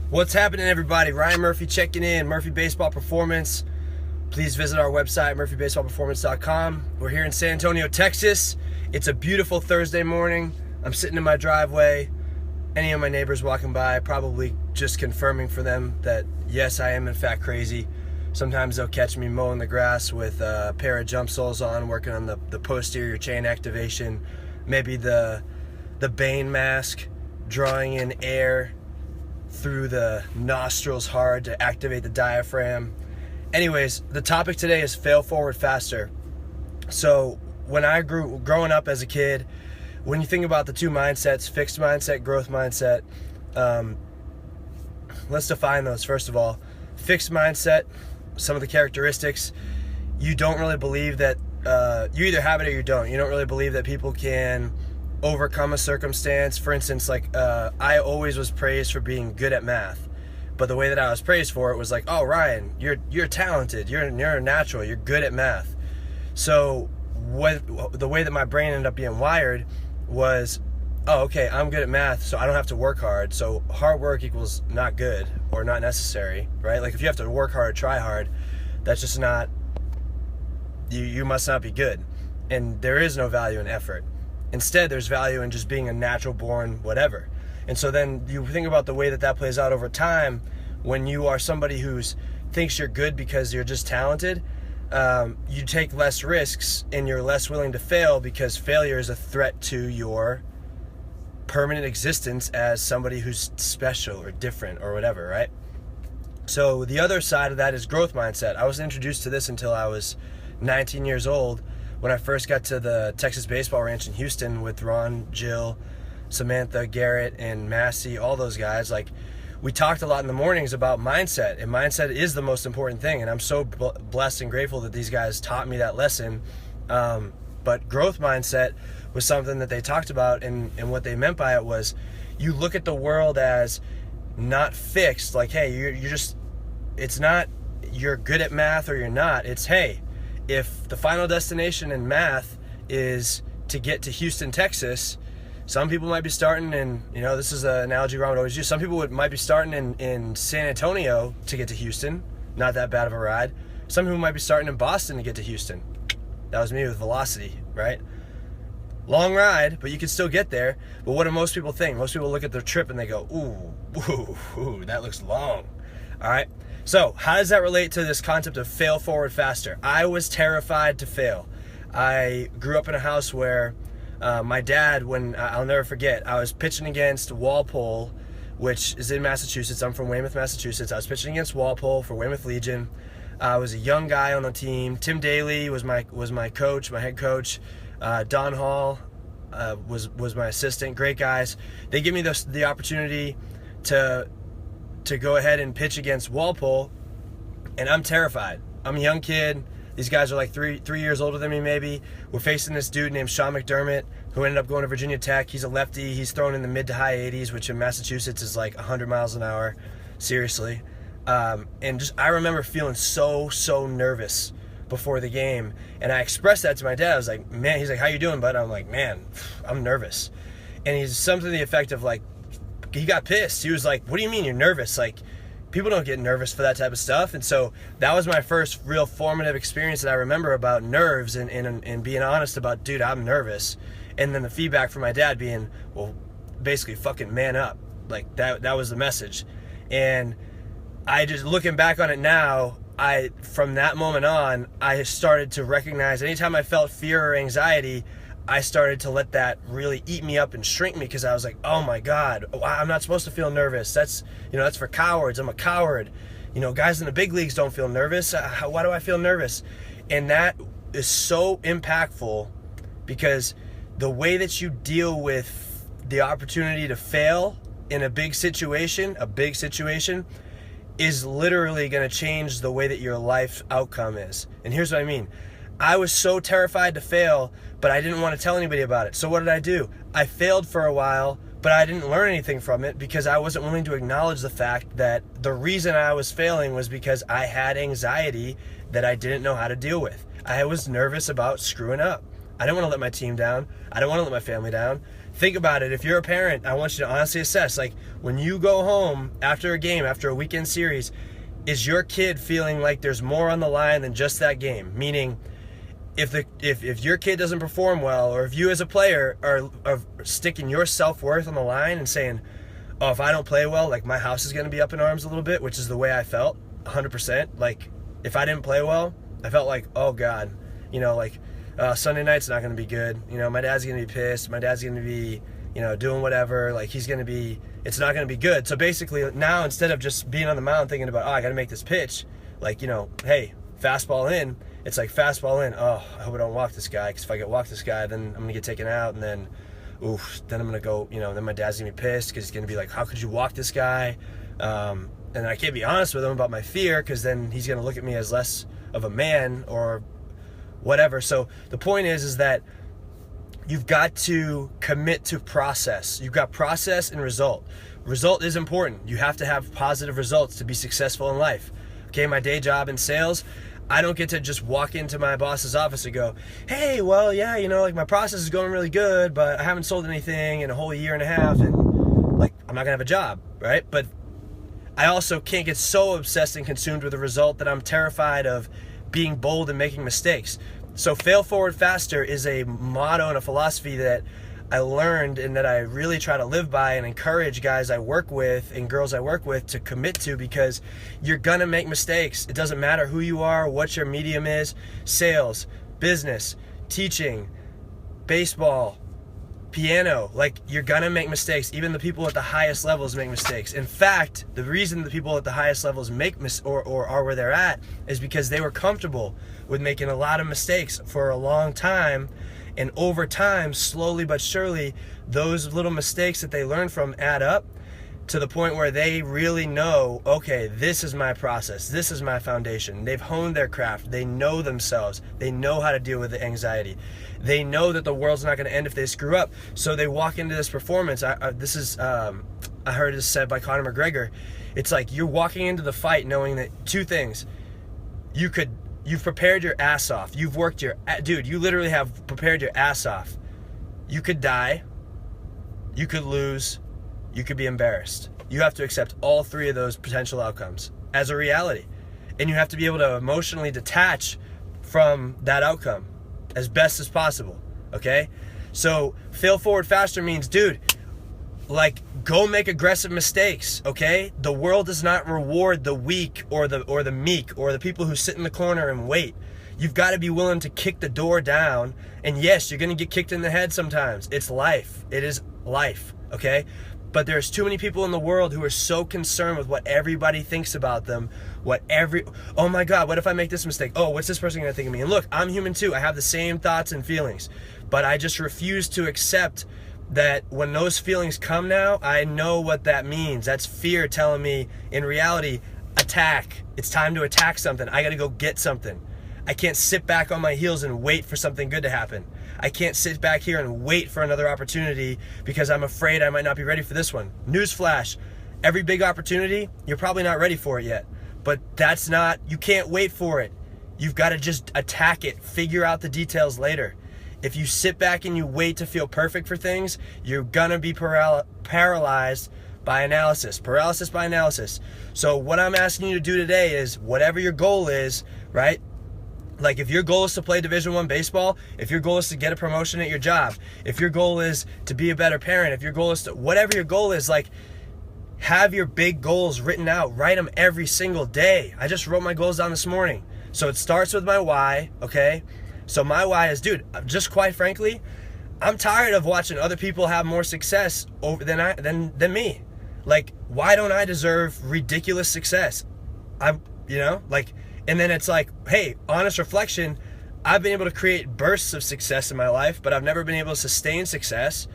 What's happening, everybody? Ryan Murphy checking in, Murphy Baseball Performance. Please visit our website, murphybaseballperformance.com. We're here in San Antonio, Texas. It's a beautiful Thursday morning. I'm sitting in my driveway. Any of my neighbors walking by, probably just confirming for them that, yes, I am in fact crazy. Sometimes they'll catch me mowing the grass with a pair of jump soles on, working on the posterior chain activation, maybe the Bane mask, drawing in air through the nostrils hard to activate the diaphragm. Anyways, the topic today is fail forward faster. So when I growing up as a kid, when you think about the two mindsets, fixed mindset, growth mindset, let's define those first of all. Fixed mindset, some of the characteristics, you don't really believe that, you either have it or you don't. You don't really believe that people can overcome a circumstance. For instance, I always was praised for being good at math, but the way that I was praised for it was like, oh, Ryan, you're talented, you're a natural, you're good at math. So the way that my brain ended up being wired was, oh, okay, I'm good at math, so I don't have to work hard. So hard work equals not good or not necessary, right? Like if you have to work hard, try hard, that's just not, you must not be good. And there is no value in effort. Instead, there's value in just being a natural born whatever. And so then you think about the way that plays out over time. When you are somebody who thinks you're good because you're just talented, you take less risks and you're less willing to fail because failure is a threat to your permanent existence as somebody who's special or different or whatever, right? So the other side of that is growth mindset. I wasn't introduced to this until I was 19 years old, when I first got to the Texas Baseball Ranch in Houston with Ron, Jill, Samantha, Garrett, and Massey, all those guys. Like, we talked a lot in the mornings about mindset, and mindset is the most important thing, and I'm so blessed and grateful that these guys taught me that lesson. But growth mindset was something that they talked about, and what they meant by it was, you look at the world as not fixed, like, hey, you're just, it's not you're good at math or you're not, it's, hey, if the final destination in math is to get to Houston, Texas, some people might be starting in, this is an analogy Ron would always use, some people might be starting in San Antonio to get to Houston, not that bad of a ride. Some people might be starting in Boston to get to Houston. That was me with Velocity, right? Long ride, but you can still get there. But what do most people think? Most people look at their trip and they go, ooh, that looks long. All right. So how does that relate to this concept of fail forward faster? I was terrified to fail. I grew up in a house where my dad, I'll never forget, I was pitching against Walpole, which is in Massachusetts. I'm from Weymouth, Massachusetts. I was pitching against Walpole for Weymouth Legion. I was a young guy on the team. Tim Daly was my coach, my head coach. Don Hall was my assistant. Great guys. They give me the opportunity to go ahead and pitch against Walpole, and I'm terrified. I'm a young kid. These guys are like three years older than me, maybe. We're facing this dude named Sean McDermott, who ended up going to Virginia Tech. He's a lefty. He's thrown in the mid to high 80s, which in Massachusetts is like 100 miles an hour. Seriously. And I remember feeling so nervous before the game. And I expressed that to my dad. I was like, man, he's like, how you doing, bud? I'm like, man, I'm nervous. And he's something to the effect of like, he got pissed. He was like, what do you mean you're nervous? Like, people don't get nervous for that type of stuff. And so that was my first real formative experience that I remember about nerves and being honest about, dude, I'm nervous. And then the feedback from my dad being, well, basically fucking man up. Like that was the message. And I just, looking back on it now, from that moment on, I started to recognize anytime I felt fear or anxiety, I started to let that really eat me up and shrink me, because I was like, oh my God, I'm not supposed to feel nervous. That's for cowards. I'm a coward. Guys in the big leagues don't feel nervous. Why do I feel nervous? And that is so impactful, because the way that you deal with the opportunity to fail in a big situation is literally going to change the way that your life outcome is. And here's what I mean. I was so terrified to fail, but I didn't want to tell anybody about it. So what did I do? I failed for a while, but I didn't learn anything from it because I wasn't willing to acknowledge the fact that the reason I was failing was because I had anxiety that I didn't know how to deal with. I was nervous about screwing up. I didn't want to let my team down. I didn't want to let my family down. think about it. If you're a parent, I want you to honestly assess, like, when you go home after a game, after a weekend series, is your kid feeling like there's more on the line than just that game? Meaning, if your kid doesn't perform well, or if you as a player are sticking your self-worth on the line and saying, oh, if I don't play well, like, my house is going to be up in arms a little bit, which is the way I felt 100%. Like, if I didn't play well, I felt like, oh God, like, Sunday night's not going to be good. My dad's going to be pissed. My dad's going to be, doing whatever. Like, it's not going to be good. So basically now, instead of just being on the mound thinking about, oh, I got to make this pitch, like, hey, fastball in, it's like, fastball in, oh, I hope I don't walk this guy, because if I get walk this guy, then I'm going to get taken out, and then, then I'm going to go, then my dad's going to be pissed, because he's going to be like, how could you walk this guy? And I can't be honest with him about my fear, because then he's going to look at me as less of a man or whatever. So the point is that you've got to commit to process. You've got process and result. Result is important. You have to have positive results to be successful in life. Okay, my day job in sales, I don't get to just walk into my boss's office and go, hey, well, yeah, like, my process is going really good, but I haven't sold anything in a whole year and a half, and, like, I'm not gonna have a job, right? But I also can't get so obsessed and consumed with the result that I'm terrified of being bold and making mistakes. So fail forward faster is a motto and a philosophy that I learned and that I really try to live by and encourage guys I work with and girls I work with to commit to, because you're gonna make mistakes. It doesn't matter who you are, what your medium is, sales, business, teaching, baseball, piano, like, you're gonna make mistakes. Even the people at the highest levels make mistakes. In fact, the reason the people at the highest levels make or are where they're at is because they were comfortable with making a lot of mistakes for a long time, and over time, slowly but surely, those little mistakes that they learn from add up to the point where they really know, okay, this is my process, this is my foundation. They've honed their craft, they know themselves, they know how to deal with the anxiety, they know that the world's not going to end if they screw up. So they walk into this performance. I heard this said by Conor McGregor. It's like, you're walking into the fight knowing that two things: you've prepared your ass off, you literally have prepared your ass off. You could die, you could lose, you could be embarrassed. You have to accept all three of those potential outcomes as a reality. And you have to be able to emotionally detach from that outcome as best as possible, okay? So fail forward faster means, dude, like, go make aggressive mistakes, okay? The world does not reward the weak or the meek or the people who sit in the corner and wait. You've got to be willing to kick the door down. And yes, you're going to get kicked in the head sometimes. It's life. It is life, okay? But there's too many people in the world who are so concerned with what everybody thinks about them, oh my God, what if I make this mistake? Oh, what's this person gonna think of me? And look, I'm human too. I have the same thoughts and feelings, but I just refuse to accept that when those feelings come now, I know what that means. That's fear telling me, in reality, attack. It's time to attack something. I gotta go get something. I can't sit back on my heels and wait for something good to happen. I can't sit back here and wait for another opportunity because I'm afraid I might not be ready for this one. Newsflash, every big opportunity, you're probably not ready for it yet. But you can't wait for it. You've got to just attack it, figure out the details later. If you sit back and you wait to feel perfect for things, you're gonna be paralyzed by analysis. Paralysis by analysis. So what I'm asking you to do today is, whatever your goal is, right? Like, if your goal is to play Division I baseball, if your goal is to get a promotion at your job, if your goal is to be a better parent, if your goal is to, whatever your goal is, like, have your big goals written out. Write them every single day. I just wrote my goals down this morning. So it starts with my why, okay? So my why is, dude, just quite frankly, I'm tired of watching other people have more success than me. Like, why don't I deserve ridiculous success? And then it's like, hey, honest reflection, I've been able to create bursts of success in my life, but I've never been able to sustain success.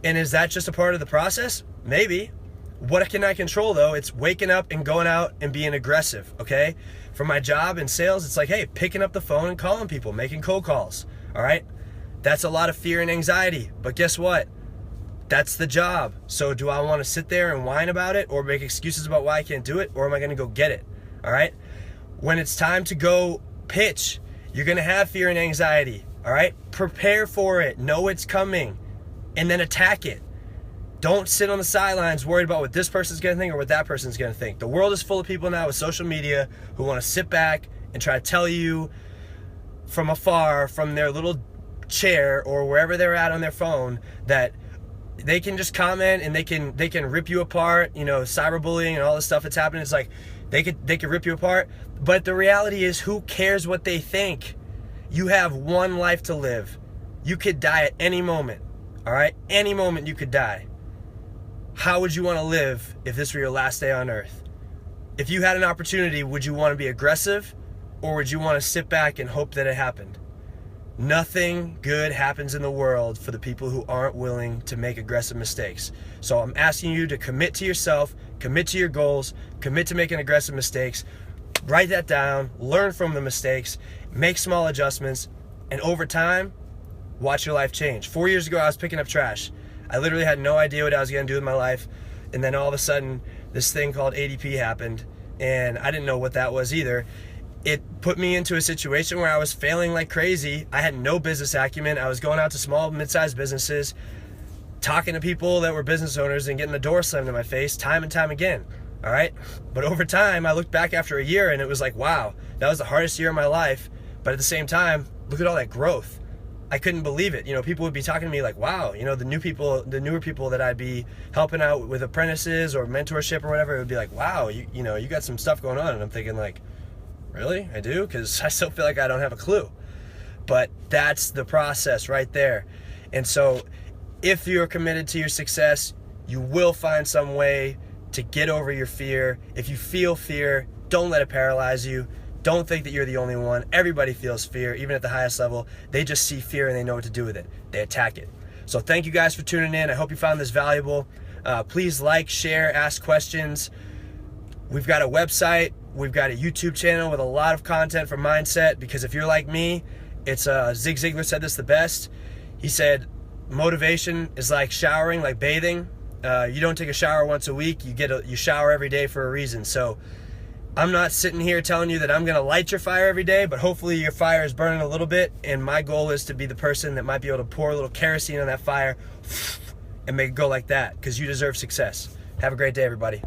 And is that just a part of the process? Maybe. What can I control, though? It's waking up and going out and being aggressive, okay? For my job in sales, it's like, hey, picking up the phone and calling people, making cold calls, all right? That's a lot of fear and anxiety, but guess what? That's the job. So do I want to sit there and whine about it or make excuses about why I can't do it, or am I going to go get it, all right? When it's time to go pitch, you're going to have fear and anxiety, all right? Prepare for it. Know it's coming. and then attack it. Don't sit on the sidelines worried about what this person's going to think or what that person's going to think. The world is full of people now with social media who want to sit back and try to tell you from afar, from their little chair or wherever they're at on their phone, that they can just comment and they can rip you apart. You know, cyberbullying and all this stuff that's happening. It's like they could rip you apart. But the reality is, who cares what they think? You have one life to live. You could die at any moment. All right? Any moment you could die. How would you want to live if this were your last day on earth? If you had an opportunity, would you want to be aggressive, or would you want to sit back and hope that it happened? Nothing good happens in the world for the people who aren't willing to make aggressive mistakes. So I'm asking you to commit to yourself, commit to your goals, commit to making aggressive mistakes. Write that down, learn from the mistakes, make small adjustments, and over time, watch your life change. 4 years ago, I was picking up trash. I literally had no idea what I was going to do with my life. And then all of a sudden, this thing called ADP happened, and I didn't know what that was either. It put me into a situation where I was failing like crazy. I had no business acumen. I was going out to small, mid-sized businesses, talking to people that were business owners and getting the door slammed in my face time and time again. All right? But over time, I looked back after a year and it was like, wow, that was the hardest year of my life. But at the same time, look at all that growth. I couldn't believe it. You know, people would be talking to me like, wow, you know, the newer people that I'd be helping out with apprentices or mentorship or whatever, it would be like, wow, you know, you got some stuff going on. And I'm thinking like, really? I do? Because I still feel like I don't have a clue. But that's the process right there. And so if you're committed to your success, you will find some way to get over your fear. If you feel fear, don't let it paralyze you. Don't think that you're the only one. Everybody feels fear, even at the highest level. They just see fear and they know what to do with it. They attack it. So thank you guys for tuning in. I hope you found this valuable. Please like, share, ask questions. We've got a website. We've got a YouTube channel with a lot of content for mindset, because if you're like me, it's Zig Ziglar said this the best. He said, motivation is like showering, like bathing. You don't take a shower once a week. You shower every day for a reason. So I'm not sitting here telling you that I'm going to light your fire every day, but hopefully your fire is burning a little bit, and my goal is to be the person that might be able to pour a little kerosene on that fire and make it go like that, because you deserve success. Have a great day, everybody.